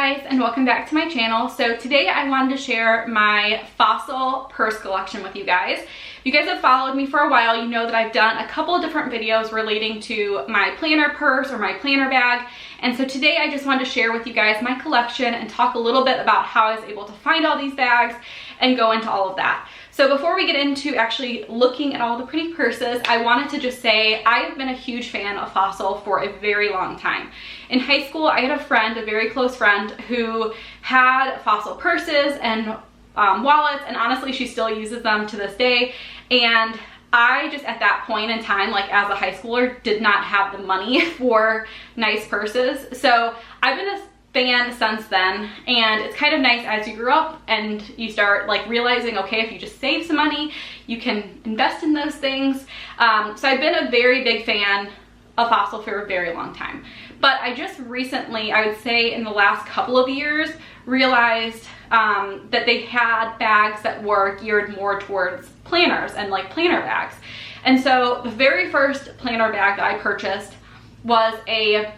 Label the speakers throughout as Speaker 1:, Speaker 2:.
Speaker 1: guys, and welcome back to my channel. So today I wanted to share my fossil purse collection with you guys. If you guys have followed me for a while, you know that I've done a couple of different videos relating to my planner purse or my planner bag. And so today I just wanted to share with you guys my collection and talk a little bit about how I was able to find all these bags and go into all of that. So before we get into actually looking at all the pretty purses, I wanted to just say I've been a huge fan of Fossil for a very long time. In high school, I had a friend, a very close friend, who had Fossil purses and wallets, and honestly, she still uses them to this day. And I just, at that point in time, like as a high schooler, did not have the money for nice purses. So I've been a fan since then, and it's kind of nice as you grow up and you start like realizing, okay, if you just save some money, you can invest in those things. So I've been a very big fan of Fossil for a very long time. But I just recently, I would say in the last couple of years, realized that they had bags that were geared more towards planners and like planner bags. And so the very first planner bag that I purchased was a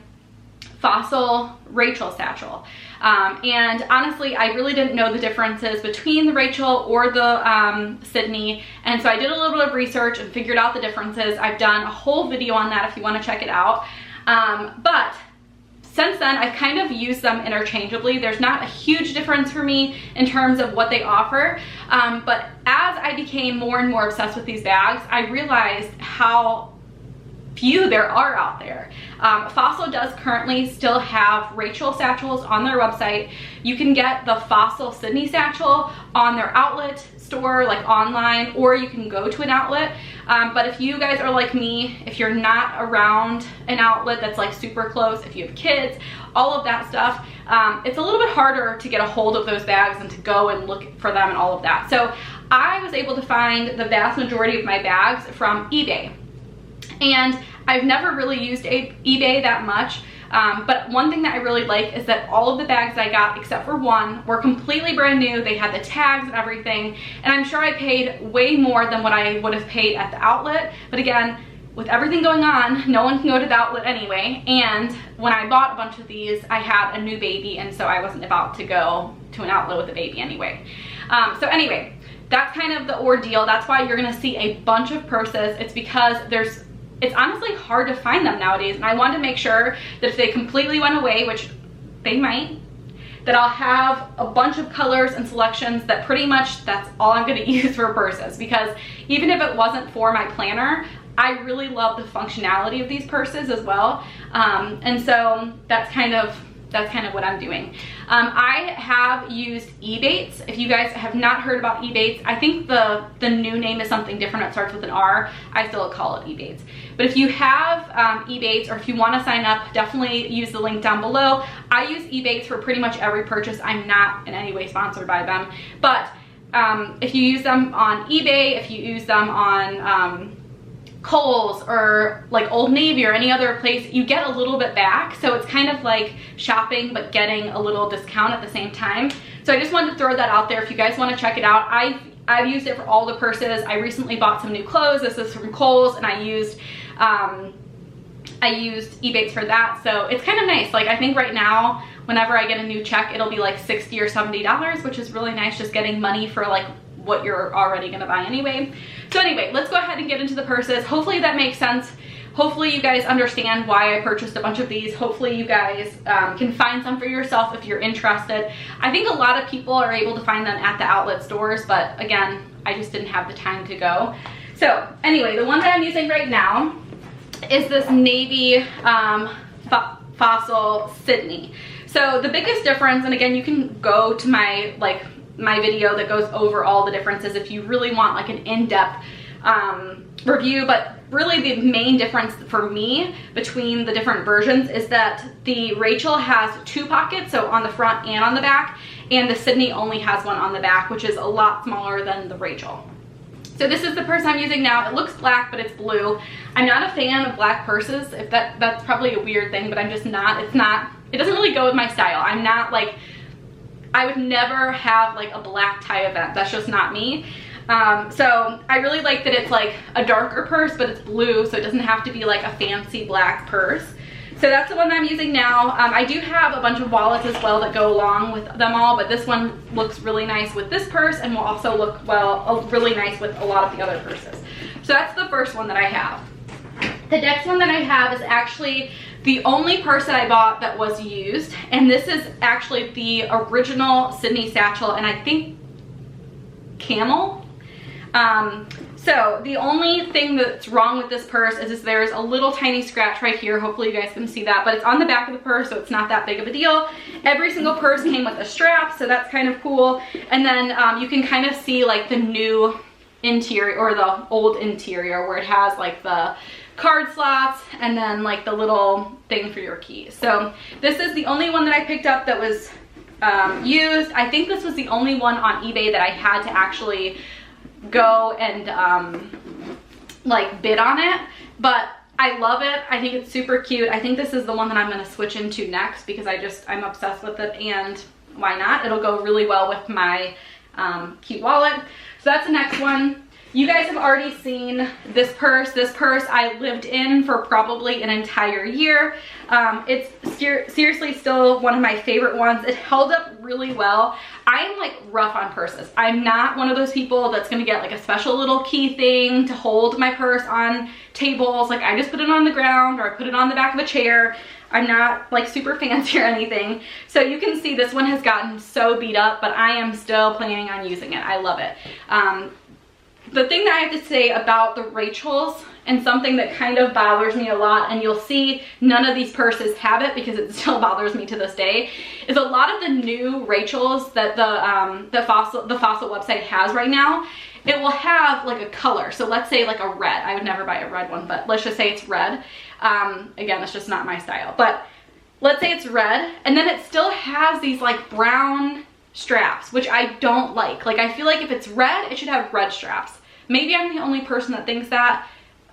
Speaker 1: Fossil Rachel satchel. And honestly, I really didn't know the differences between the Rachel or the Sydney. And so I did a little bit of research and figured out the differences. I've done a whole video on that if you want to check it out. But since then, I've kind of used them interchangeably. There's not a huge difference for me in terms of what they offer. But as I became more and more obsessed with these bags, I realized how few there are out there. Fossil does currently still have Rachel satchels on their website. You can get the Fossil Sydney satchel on their outlet store, like online, or you can go to an outlet. But if you guys are like me, if you're not around an outlet that's like super close, if you have kids, all of that stuff, it's a little bit harder to get a hold of those bags and to go and look for them and all of that. So I was able to find the vast majority of my bags from eBay. And I've never really used eBay that much, but one thing that I really like is that all of the bags I got, except for one, were completely brand new. They had the tags and everything, and I'm sure I paid way more than what I would have paid at the outlet. But again, with everything going on, no one can go to the outlet anyway, and when I bought a bunch of these, I had a new baby, and so I wasn't about to go to an outlet with a baby anyway. So anyway, that's kind of the ordeal. That's why you're gonna see a bunch of purses. It's because it's honestly hard to find them nowadays, and I wanted to make sure that if they completely went away, which they might, that I'll have a bunch of colors and selections that pretty much that's all I'm going to use for purses. Because even if it wasn't for my planner, I really love the functionality of these purses as well. And so that's kind of what I'm doing. I have used Ebates. If you guys have not heard about Ebates, I think the new name is something different. It starts with an R. I still call it Ebates. But if you have Ebates, or if you want to sign up, definitely use the link down below. I use Ebates for pretty much every purchase. I'm not in any way sponsored by them. But if you use them on eBay, if you use them on Kohl's or like Old Navy or any other place, you get a little bit back. So it's kind of like shopping but getting a little discount at the same time. So I just wanted to throw that out there if you guys want to check it out. I've used it for all the purses. I recently bought some new clothes. This is from Kohl's, and I used Ebates for that. So it's kind of nice. Like, I think right now, whenever I get a new check, it'll be like $60 or $70, which is really nice, just getting money for like what you're already gonna buy anyway. So anyway, let's go ahead and get into the purses. Hopefully that makes sense. Hopefully you guys understand why I purchased a bunch of these. Hopefully you guys can find some for yourself if you're interested. I think a lot of people are able to find them at the outlet stores, but again, I just didn't have the time to go. So anyway, the one that I'm using right now is this navy Fossil Sydney. So the biggest difference, and again, you can go to my video that goes over all the differences if you really want like an in-depth review, but really the main difference for me between the different versions is that the Rachel has 2 pockets, so on the front and on the back, and the Sydney only has one on the back, which is a lot smaller than the Rachel. So this is the purse I'm using now. It looks black, but it's blue. I'm not a fan of black purses. If that's probably a weird thing, but I'm just not. It doesn't really go with my style. I'm not like, I would never have like a black tie event. That's just not me. So I really like that it's like a darker purse, but it's blue, so it doesn't have to be like a fancy black purse. So that's the one that I'm using now. I do have a bunch of wallets as well that go along with them all, but this one looks really nice with this purse and will also look really nice with a lot of the other purses. So that's the first one that I have. The next one that I have is actually the only purse that I bought that was used, and this is actually the original Sydney Satchel, and I think camel. So the only thing that's wrong with this purse is there's a little tiny scratch right here. Hopefully you guys can see that, but it's on the back of the purse, so it's not that big of a deal. Every single purse came with a strap, so that's kind of cool. And then you can kind of see like the new interior or the old interior where it has like the card slots and then like the little thing for your keys. So this is the only one that I picked up that was used. I think this was the only one on eBay that I had to actually go and like bid on it, but I love it. I think it's super cute. I think this is the one that I'm going to switch into next because I'm obsessed with it, and why not? It'll go really well with my cute wallet. So that's the next one. You guys have already seen this purse. This purse I lived in for probably an entire year. It's seriously still one of my favorite ones. It held up really well. I'm like rough on purses. I'm not one of those people that's gonna get like a special little key thing to hold my purse on tables. Like I just put it on the ground or I put it on the back of a chair. I'm not like super fancy or anything. So you can see this one has gotten so beat up, but I am still planning on using it. I love it. The thing that I have to say about the Rachels, and something that kind of bothers me a lot, and you'll see none of these purses have it because it still bothers me to this day, is a lot of the new Rachels that the Fossil website has right now, it will have like a color. So let's say like a red. I would never buy a red one, but let's just say it's red. Again, it's just not my style, but let's say it's red, and then it still has these like brown straps, which I don't like. Like I feel like if it's red, it should have red straps. Maybe I'm the only person that thinks that,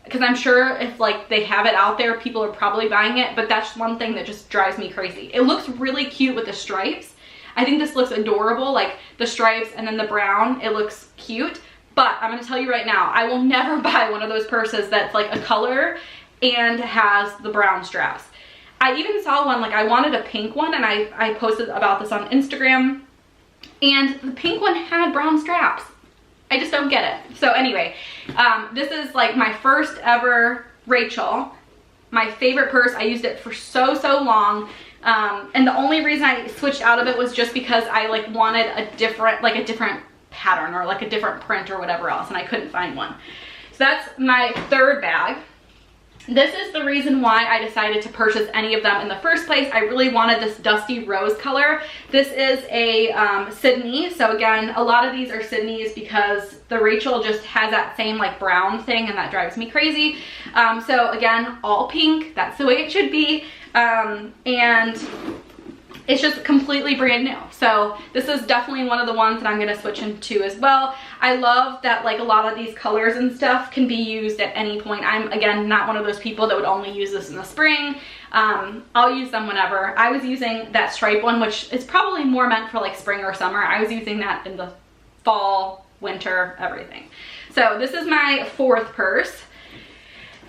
Speaker 1: because I'm sure if like they have it out there, people are probably buying it, but that's one thing that just drives me crazy. It looks really cute with the stripes. I think this looks adorable, like the stripes and then the brown, it looks cute. But I'm gonna tell you right now, I will never buy one of those purses that's like a color and has the brown straps. I even saw one, like I wanted a pink one, and I posted about this on Instagram, and the pink one had brown straps. I just don't get it. So anyway, this is like my first ever Rachel, my favorite purse. I used it for so long, and the only reason I switched out of it was just because I like wanted a different pattern or like a different print or whatever else, and I couldn't find one. So that's my third bag. This is the reason why I decided to purchase any of them in the first place. I really wanted this dusty rose color. This is a Sydney. So again, a lot of these are Sydneys because the Rachel just has that same like brown thing, and that drives me crazy. So again, all pink. That's the way it should be. And it's just completely brand new. So this is definitely one of the ones that I'm gonna switch into as well. I love that like a lot of these colors and stuff can be used at any point. I'm again not one of those people that would only use this in the spring. I'll use them whenever. I was using that stripe one, which is probably more meant for like spring or summer. I was using that in the fall, winter, everything. So this is my fourth purse.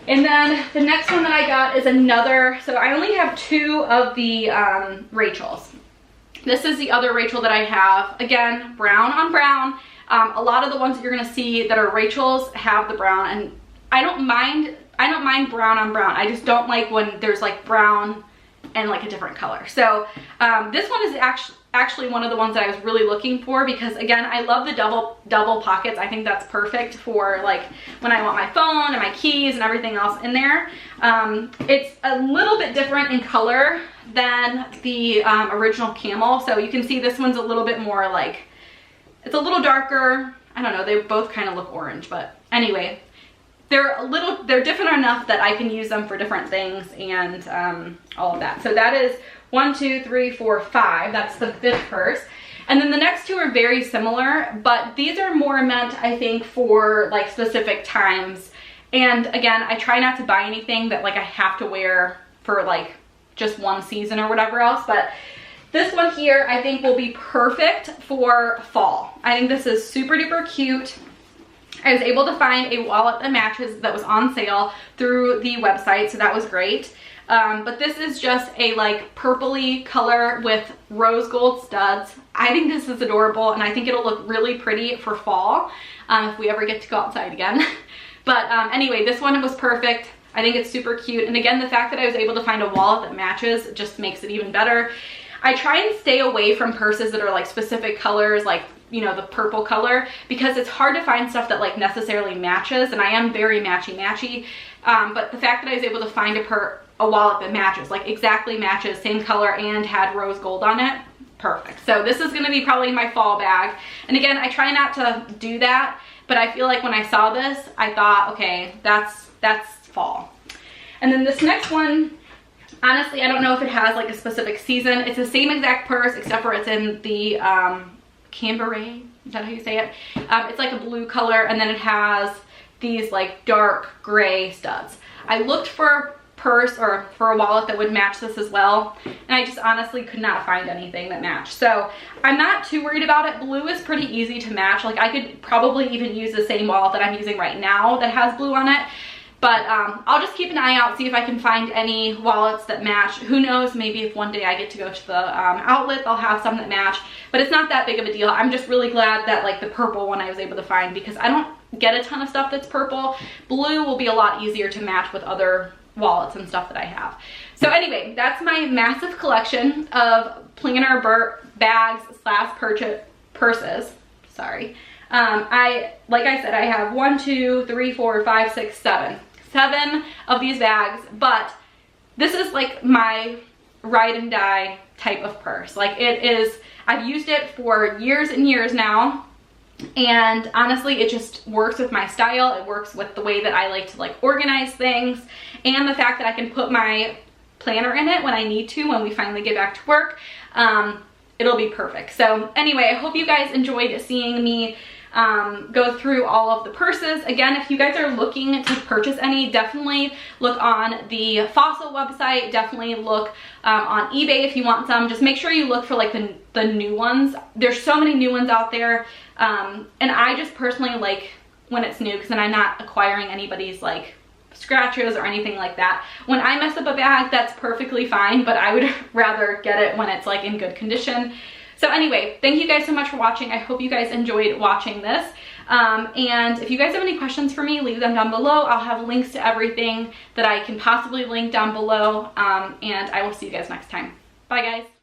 Speaker 1: And then the next one that I got is another, so I only have two of the Rachels. This is the other Rachel that I have. Again, brown on brown. A lot of the ones that you're gonna see that are Rachels have the brown, and I don't mind brown on brown. I just don't like when there's like brown and like a different color. So this one is actually one of the ones that I was really looking for, because again, I love the double pockets. I think that's perfect for like when I want my phone and my keys and everything else in there. It's a little bit different in color than the original camel. So you can see this one's a little bit more like, it's a little darker. I don't know, they both kind of look orange, but anyway, they're different enough that I can use them for different things and all of that. So that is 1, 2, 3, 4, 5. That's the fifth purse. And then the next two are very similar, but these are more meant, I think, for like specific times. And again, I try not to buy anything that like I have to wear for like just one season or whatever else. But this one here, I think will be perfect for fall. I think this is super duper cute. I was able to find a wallet that matches that was on sale through the website, so that was great. But this is just a like purpley color with rose gold studs. I think this is adorable, and I think it'll look really pretty for fall if we ever get to go outside again. But anyway, this one was perfect. I think it's super cute. And again, the fact that I was able to find a wallet that matches just makes it even better. I try and stay away from purses that are like specific colors, like, you know, the purple color, because it's hard to find stuff that like necessarily matches, and I am very matchy. But the fact that I was able to find a wallet that matches, like exactly matches, same color, and had rose gold on it, perfect. So this is gonna be probably my fall bag. And again, I try not to do that, but I feel like when I saw this, I thought, okay, that's fall. And then this next one, honestly, I don't know if it has like a specific season. It's the same exact purse, except for it's in the Cambrai, is that how you say it? It's like a blue color, and then it has these like dark gray studs. I looked for a purse or for a wallet that would match this as well, and I just honestly could not find anything that matched. So I'm not too worried about it. Blue is pretty easy to match. Like I could probably even use the same wallet that I'm using right now that has blue on it. But I'll just keep an eye out, see if I can find any wallets that match. Who knows, maybe if one day I get to go to the outlet, they'll have some that match. But it's not that big of a deal. I'm just really glad that like the purple one I was able to find, because I don't get a ton of stuff that's purple. Blue will be a lot easier to match with other wallets and stuff that I have. So anyway, that's my massive collection of planner bags / purses. Sorry. Like I said, I have 1, 2, 3, 4, 5, 6, 7 of these bags, but this is like my ride and die type of purse. Like it is, I've used it for years and years now, and honestly, it just works with my style. It works with the way that I like to like organize things, and the fact that I can put my planner in it when I need to, when we finally get back to work. It'll be perfect. So anyway, I hope you guys enjoyed seeing me go through all of the purses. Again, if you guys are looking to purchase any, definitely look on the Fossil website. Definitely look on eBay if you want some. Just make sure you look for like the new ones. There's so many new ones out there, and I just personally like when it's new, because then I'm not acquiring anybody's like scratches or anything like that. When I mess up a bag, that's perfectly fine, but I would rather get it when it's like in good condition. So anyway, thank you guys so much for watching. I hope you guys enjoyed watching this. And if you guys have any questions for me, leave them down below. I'll have links to everything that I can possibly link down below. And I will see you guys next time. Bye guys.